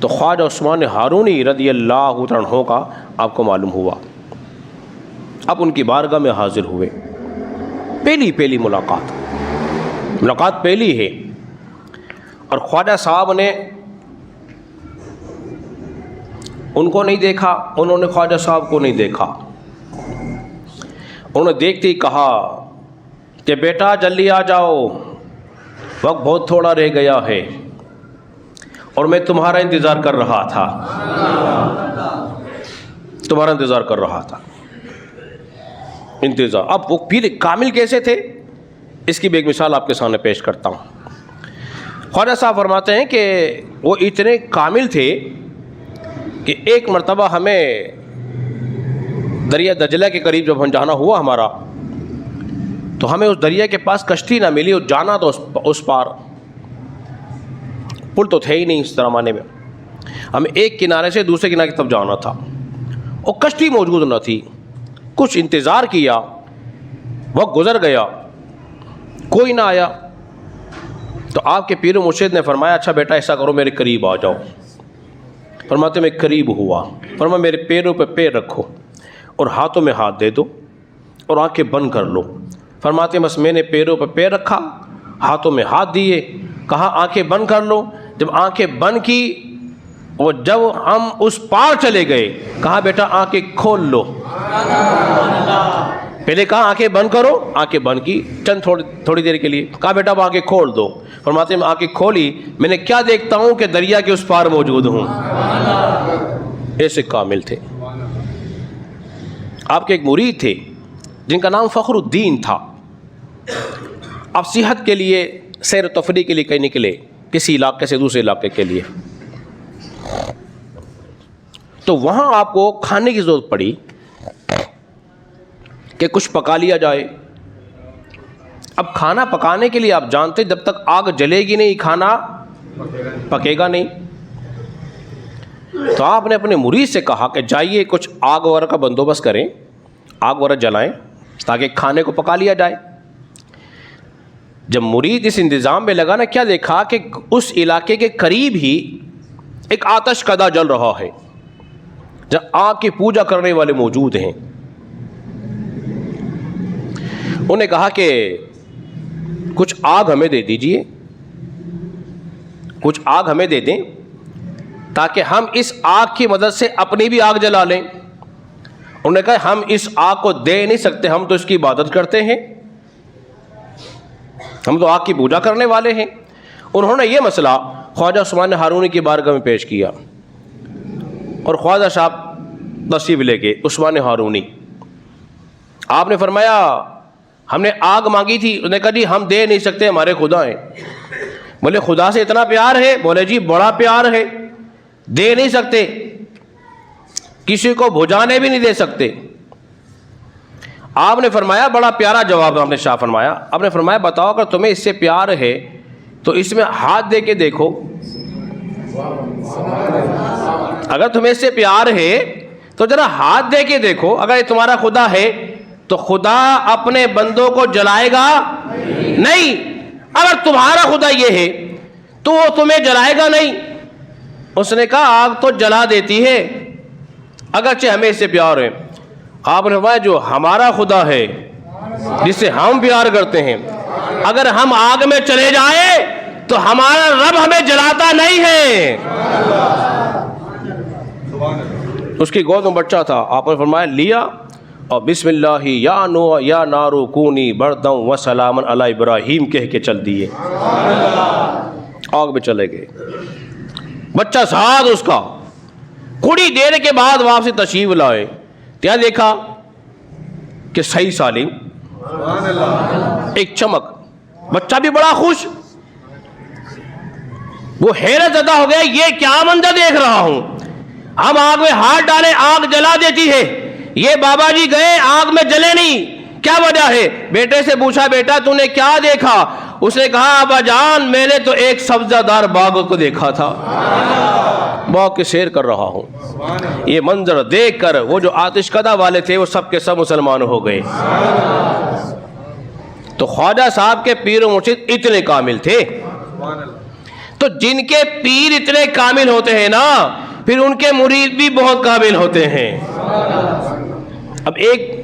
تو خواجہ عثمان ہارونی رضی اللہ عنہ کا آپ کو معلوم ہوا. اب ان کی بارگاہ میں حاضر ہوئے. پہلی ملاقات پہلی ہے. اور خواجہ صاحب نے ان کو نہیں دیکھا, انہوں نے خواجہ صاحب کو نہیں دیکھا. انہوں نے دیکھتے ہی کہا کہ بیٹا جلدی آ جاؤ, وقت بہت تھوڑا رہ گیا ہے اور میں تمہارا انتظار کر رہا تھا. اب وہ پیر کامل کیسے تھے, اس کی بھی ایک مثال آپ کے سامنے پیش کرتا ہوں. خواجہ صاحب فرماتے ہیں کہ وہ اتنے کامل تھے کہ ایک مرتبہ ہمیں دریا دجلہ کے قریب جب ہم جانا ہوا ہمارا, تو ہمیں اس دریا کے پاس کشتی نہ ملی, اور جانا تو اس پار پل تو تھے ہی نہیں اس زمانے میں, ہمیں ایک کنارے سے دوسرے کنارے کی طرف جانا تھا اور کشتی موجود نہ تھی. کچھ انتظار کیا, وقت گزر گیا, کوئی نہ آیا. تو آپ کے پیر و مرشد نے فرمایا اچھا بیٹا ایسا کرو میرے قریب آ جاؤ. فرماتے میں قریب ہوا, فرمایا میرے پیروں پہ پیر رکھو اور ہاتھوں میں ہاتھ دے دو اور آنکھیں بند کر لو. فرماتے بس میں نے پیروں پہ پیر رکھا, ہاتھوں میں ہاتھ دیے, کہا آنکھیں بند کر لو. جب آنکھیں بند کی, وہ جب ہم اس پار چلے گئے, کہا بیٹا آنکھیں کھول لو. پہلے کہا آنکھیں بند کرو, آنکھیں بند کی چند تھوڑی دیر کے لیے, کہا بیٹا اب آنکھیں کھول دو. فرماتے میں آنکھیں کھولی, میں نے کیا دیکھتا ہوں کہ دریا کے اس پار موجود ہوں. ایسے کامل تھے. آپ کے ایک مرید تھے جن کا نام فخر الدین تھا. آپ صحت کے لیے سیر و تفریح کے لیے کہیں نکلے, کسی علاقے سے دوسرے علاقے کے لیے, تو وہاں آپ کو کھانے کی ضرورت پڑی کہ کچھ پکا لیا جائے. اب کھانا پکانے کے لیے آپ جانتے جب تک آگ جلے گی نہیں کھانا پکے گا نہیں. تو آپ نے اپنے مرید سے کہا کہ جائیے کچھ آگ وغیرہ کا بندوبست کریں, آگ وغیرہ جلائیں تاکہ کھانے کو پکا لیا جائے. جب مرید اس انتظام میں لگا نا, کیا دیکھا کہ اس علاقے کے قریب ہی ایک آتش کدہ جل رہا ہے جہاں آگ کی پوجا کرنے والے موجود ہیں. انہوں نے کہا کہ کچھ آگ ہمیں دے دیجئے, کچھ آگ ہمیں دے دیں تاکہ ہم اس آگ کی مدد سے اپنی بھی آگ جلا لیں. انہوں نے کہا ہم اس آگ کو دے نہیں سکتے, ہم تو اس کی عبادت کرتے ہیں, ہم تو آگ کی پوجا کرنے والے ہیں. انہوں نے یہ مسئلہ خواجہ عثمان ہارونی کی بارگاہ میں پیش کیا اور خواجہ صاحب تشریف لے گئے. عثمان ہارونی, آپ نے فرمایا ہم نے آگ مانگی تھی. انہوں نے کہا جی ہم دے نہیں سکتے, ہمارے خدا ہیں. بولے خدا سے اتنا پیار ہے؟ بولے جی بڑا پیار ہے, دے نہیں سکتے, کسی کو بھجانے بھی نہیں دے سکتے. آپ نے فرمایا بڑا پیارا جواب آپ نے شاہ فرمایا. آپ نے فرمایا بتاؤ اگر تمہیں اس سے پیار ہے تو اس میں ہاتھ دے کے دیکھو. اگر تمہیں اس سے پیار ہے تو ذرا ہاتھ دے کے دیکھو. اگر یہ تمہارا خدا ہے تو خدا اپنے بندوں کو جلائے گا نہیں. اگر تمہارا خدا یہ ہے تو وہ تمہیں جلائے گا نہیں. اس نے کہا آگ تو جلا دیتی ہے اگرچہ ہمیں اس سے پیار ہے. آپ نے فرمایا جو ہمارا خدا ہے جس سے ہم پیار کرتے ہیں, اگر ہم آگ میں چلے جائیں تو ہمارا رب ہمیں جلاتا نہیں ہے. اس کی گود میں بچہ تھا. آپ نے فرمایا لیا اور بسم اللہ یا نو یا نارو کونی بردم و سلامن علی ابراہیم کہہ کے چل دیے, آگ میں چلے گئے. بچہ ساتھ اس کا. تھوڑی دیر کے بعد واپسی تشریف لائے, کیا دیکھا کہ صحیح سالم, ایک چمک. بچہ بھی بڑا خوش, وہ حیرت زدہ ہو گیا یہ کیا منظر دیکھ رہا ہوں. ہم آگ میں ہاتھ ڈالے آگ جلا دیتی ہے, یہ بابا جی گئے آگ میں جلے نہیں, کیا وجہ ہے؟ بیٹے سے پوچھا بیٹا تو نے کیا دیکھا؟ اس نے کہا ابا جان میں نے تو ایک سبزہ دار باغ کو دیکھا تھا, باغ کی سیر کر رہا ہوں. یہ منظر دیکھ کر وہ جو آتش کدہ والے تھے وہ سب کے سب مسلمان ہو گئے. تو خواجہ صاحب کے پیر و مرشد اتنے کامل تھے. تو جن کے پیر اتنے کامل ہوتے ہیں نا، پھر ان کے مرید بھی بہت کامل ہوتے ہیں۔ اب ایک